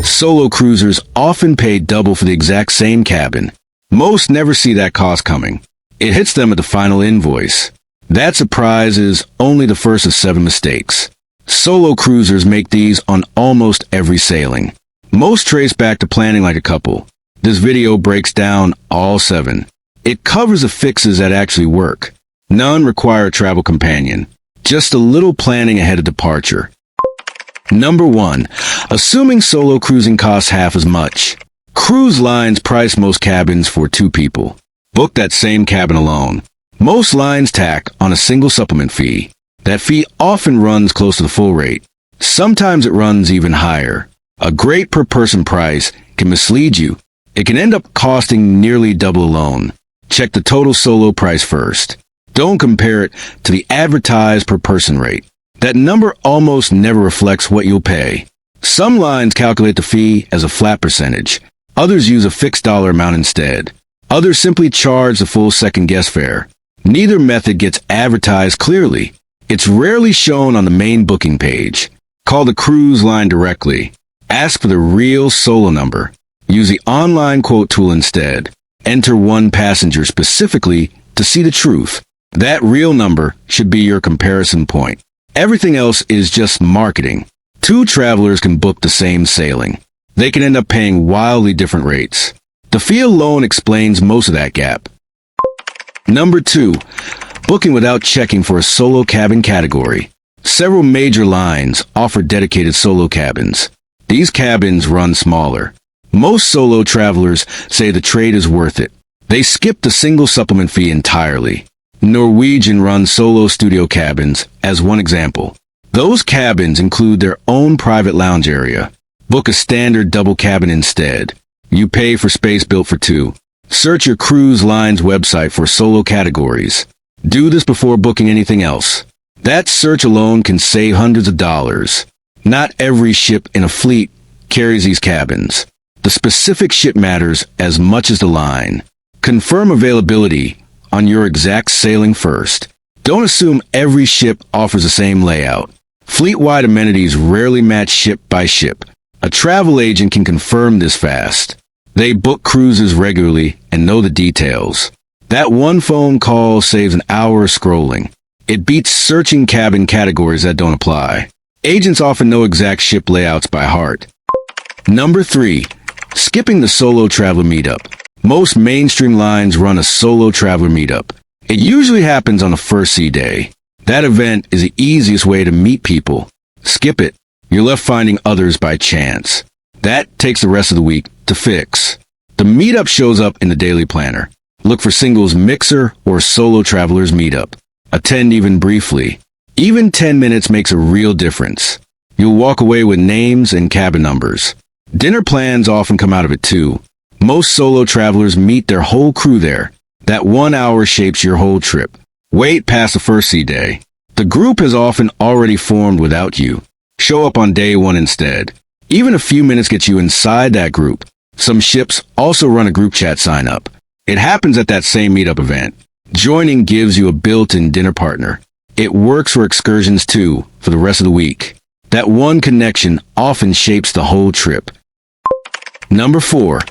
Solo cruisers often pay double for the exact same cabin. Most never see that cost coming. It hits them at the final invoice. That surprise is only the first of 7 mistakes. Solo cruisers make these on almost every sailing. Most trace back to planning like a couple. This video breaks down all 7. It covers the fixes that actually work. None require a travel companion. Just a little planning ahead of departure. Number 1. Assuming solo cruising costs half as much. Cruise lines price most cabins for 2 people. Book that same cabin alone. Most lines tack on a single supplement fee. That fee often runs close to the full rate. Sometimes it runs even higher. A great per-person price can mislead you. It can end up costing nearly double alone. Check the total solo price first. Don't compare it to the advertised per-person rate. That number almost never reflects what you'll pay. Some lines calculate the fee as a flat percentage. Others use a fixed dollar amount instead. Others simply charge the full second guest fare. Neither method gets advertised clearly. It's rarely shown on the main booking page. Call the cruise line directly. Ask for the real solo number. Use the online quote tool instead. Enter one passenger specifically to see the truth. That real number should be your comparison point. Everything else is just marketing. 2 travelers can book the same sailing. They can end up paying wildly different rates. The fee alone explains most of that gap. Number 2. Booking without checking for a solo cabin category. Several major lines offer dedicated solo cabins. These cabins run smaller. Most solo travelers say the trade is worth it. They skip the single supplement fee entirely. Norwegian runs solo studio cabins as one example. Those cabins include their own private lounge area. Book a standard double cabin instead. You pay for space built for 2. Search your cruise line's website for solo categories. Do this before booking anything else. That search alone can save hundreds of dollars. Not every ship in a fleet carries these cabins. The specific ship matters as much as the line. Confirm availability on your exact sailing first. Don't assume every ship offers the same layout. Fleet-wide amenities rarely match ship by ship. A travel agent can confirm this fast. They book cruises regularly and know the details. That one phone call saves an hour of scrolling. It beats searching cabin categories that don't apply. Agents often know exact ship layouts by heart. Number 3. Skipping the solo traveler meetup. Most mainstream lines run a solo traveler meetup. It usually happens on the first sea day. That event is the easiest way to meet people. Skip it. You're left finding others by chance. That takes the rest of the week to fix. The meetup shows up in the daily planner. Look for singles mixer or solo travelers meetup. Attend even briefly. Even 10 minutes makes a real difference. You'll walk away with names and cabin numbers. Dinner plans often come out of it too. Most solo travelers meet their whole crew there. That 1 hour shapes your whole trip. Wait past the first sea day. The group has often already formed without you. Show up on day 1 instead. Even a few minutes get you inside that group. Some ships also run a group chat sign up. It happens at that same meetup event. Joining gives you a built-in dinner partner. It works for excursions too, for the rest of the week. That one connection often shapes the whole trip. Number 4.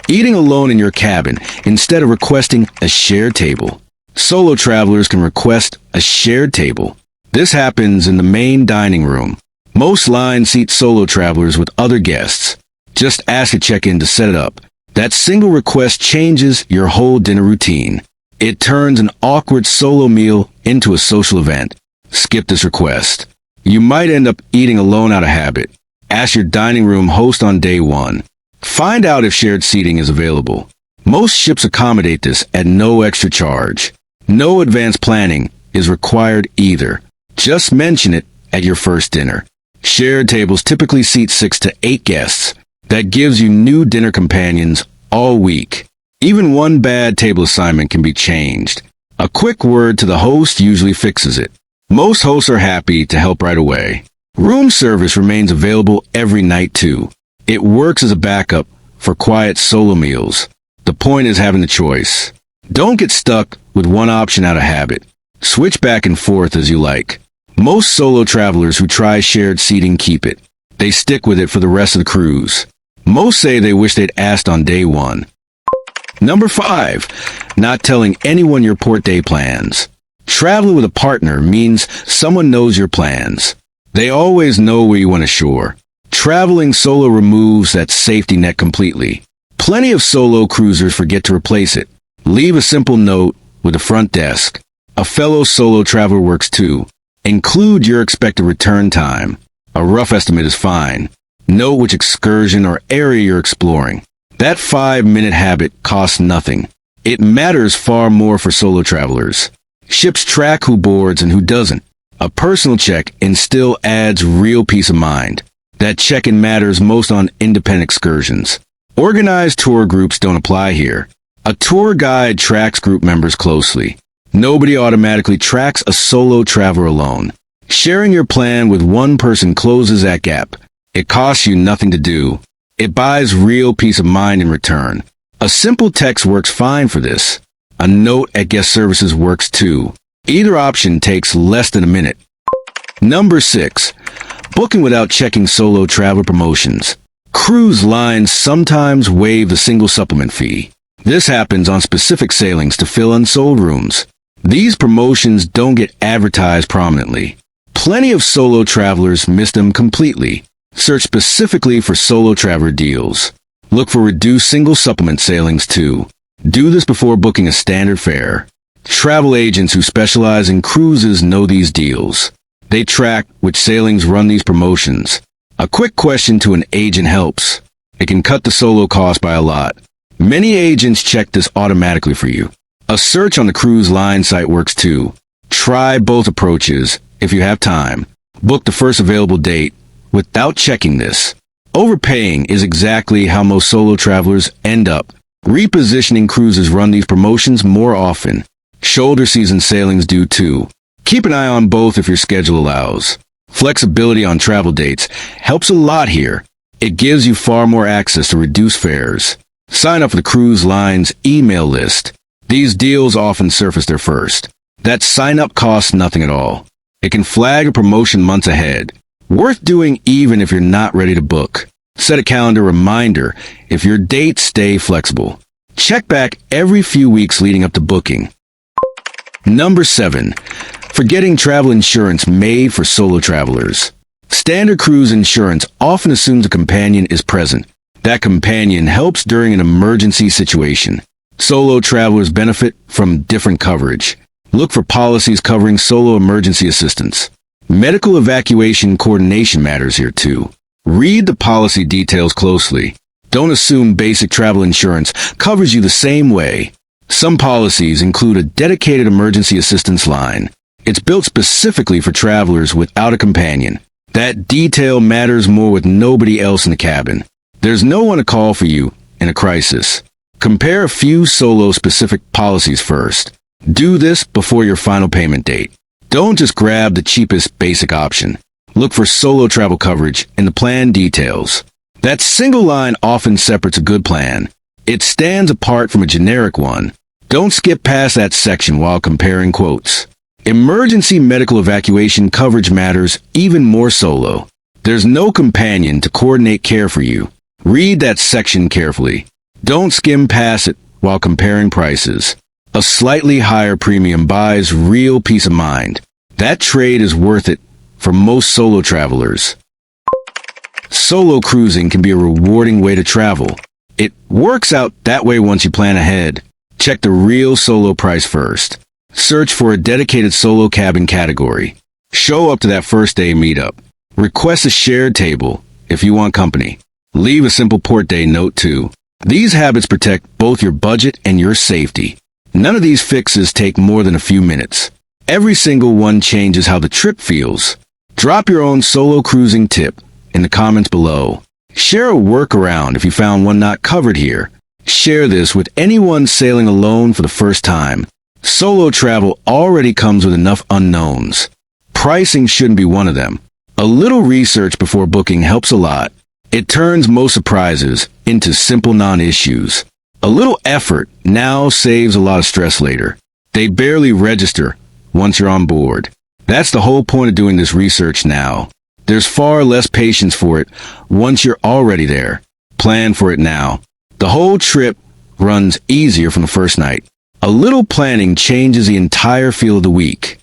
Eating alone in your cabin instead of requesting a shared table. Solo travelers can request a shared table. This happens in the main dining room. Most lines seat solo travelers with other guests. Just ask at check-in to set it up. That single request changes your whole dinner routine. It turns an awkward solo meal into a social event. Skip this request. You might end up eating alone out of habit. Ask your dining room host on day 1. Find out if shared seating is available. Most ships accommodate this at no extra charge. No advanced planning is required either. Just mention it at your first dinner. Shared tables typically seat 6 to 8 guests. That gives you new dinner companions all week. Even one bad table assignment can be changed. A quick word to the host usually fixes it. Most hosts are happy to help right away. Room service remains available every night too. It works as a backup for quiet solo meals. The point is having the choice. Don't get stuck with one option out of habit. Switch back and forth as you like. Most solo travelers who try shared seating keep it. They stick with it for the rest of the cruise. Most say they wish they'd asked on day one. Number 5. Not telling anyone your port day plans. Traveling with a partner means someone knows your plans. They always know where you want to shore. Traveling solo removes that safety net completely. Plenty of solo cruisers forget to replace it. Leave a simple note with the front desk. A fellow solo traveler works too. Include your expected return time. A rough estimate is fine. Note which excursion or area you're exploring. That 5-minute habit costs nothing. It matters far more for solo travelers. Ships track who boards and who doesn't. A personal check-in still adds real peace of mind. That check-in matters most on independent excursions. Organized tour groups don't apply here. A tour guide tracks group members closely. Nobody automatically tracks a solo traveler alone. Sharing your plan with one person closes that gap. It costs you nothing to do. It buys real peace of mind in return. A simple text works fine for this. A note at guest services works too. Either option takes less than a minute. Number 6. Booking without checking solo travel promotions. Cruise lines sometimes waive the single supplement fee. This happens on specific sailings to fill unsold rooms. These promotions don't get advertised prominently. Plenty of solo travelers miss them completely. Search specifically for solo traveler deals. Look for reduced single supplement sailings too. Do this before booking a standard fare. Travel agents who specialize in cruises know these deals. They track which sailings run these promotions. A quick question to an agent helps. It can cut the solo cost by a lot. Many agents check this automatically for you. A search on the cruise line site works too. Try both approaches if you have time. Book the first available date without checking this. Overpaying is exactly how most solo travelers end up. Repositioning cruises run these promotions more often. Shoulder season sailings do too. Keep an eye on both if your schedule allows. Flexibility on travel dates helps a lot here. It gives you far more access to reduced fares. Sign up for the cruise line's email list. These deals often surface there first. That sign-up costs nothing at all. It can flag a promotion months ahead. Worth doing even if you're not ready to book. Set a calendar reminder if your dates stay flexible. Check back every few weeks leading up to booking. Number 7. Forgetting travel insurance made for solo travelers. Standard cruise insurance often assumes a companion is present. That companion helps during an emergency situation. Solo travelers benefit from different coverage. Look for policies covering solo emergency assistance. Medical evacuation coordination matters here too. Read the policy details closely. Don't assume basic travel insurance covers you the same way. Some policies include a dedicated emergency assistance line. It's built specifically for travelers without a companion. That detail matters more with nobody else in the cabin. There's no one to call for you in a crisis. Compare a few solo-specific policies first. Do this before your final payment date. Don't just grab the cheapest basic option. Look for solo travel coverage in the plan details. That single line often separates a good plan. It stands apart from a generic one. Don't skip past that section while comparing quotes. Emergency medical evacuation coverage matters even more solo. There's no companion to coordinate care for you. Read that section carefully. Don't skim past it while comparing prices. A slightly higher premium buys real peace of mind. That trade is worth it for most solo travelers. Solo cruising can be a rewarding way to travel. It works out that way once you plan ahead. Check the real solo price first. Search for a dedicated solo cabin category. Show up to that first day meetup. Request a shared table if you want company. Leave a simple port day note too. These habits protect both your budget and your safety. None of these fixes take more than a few minutes. Every single one changes how the trip feels. Drop your own solo cruising tip in the comments below. Share a workaround if you found one not covered here. Share this with anyone sailing alone for the first time. Solo travel already comes with enough unknowns. Pricing shouldn't be one of them. A little research before booking helps a lot. It turns most surprises into simple non-issues. A little effort now saves a lot of stress later. They barely register once you're on board. That's the whole point of doing this research now. There's far less patience for it once you're already there. Plan for it now. The whole trip runs easier from the first night. A little planning changes the entire feel of the week.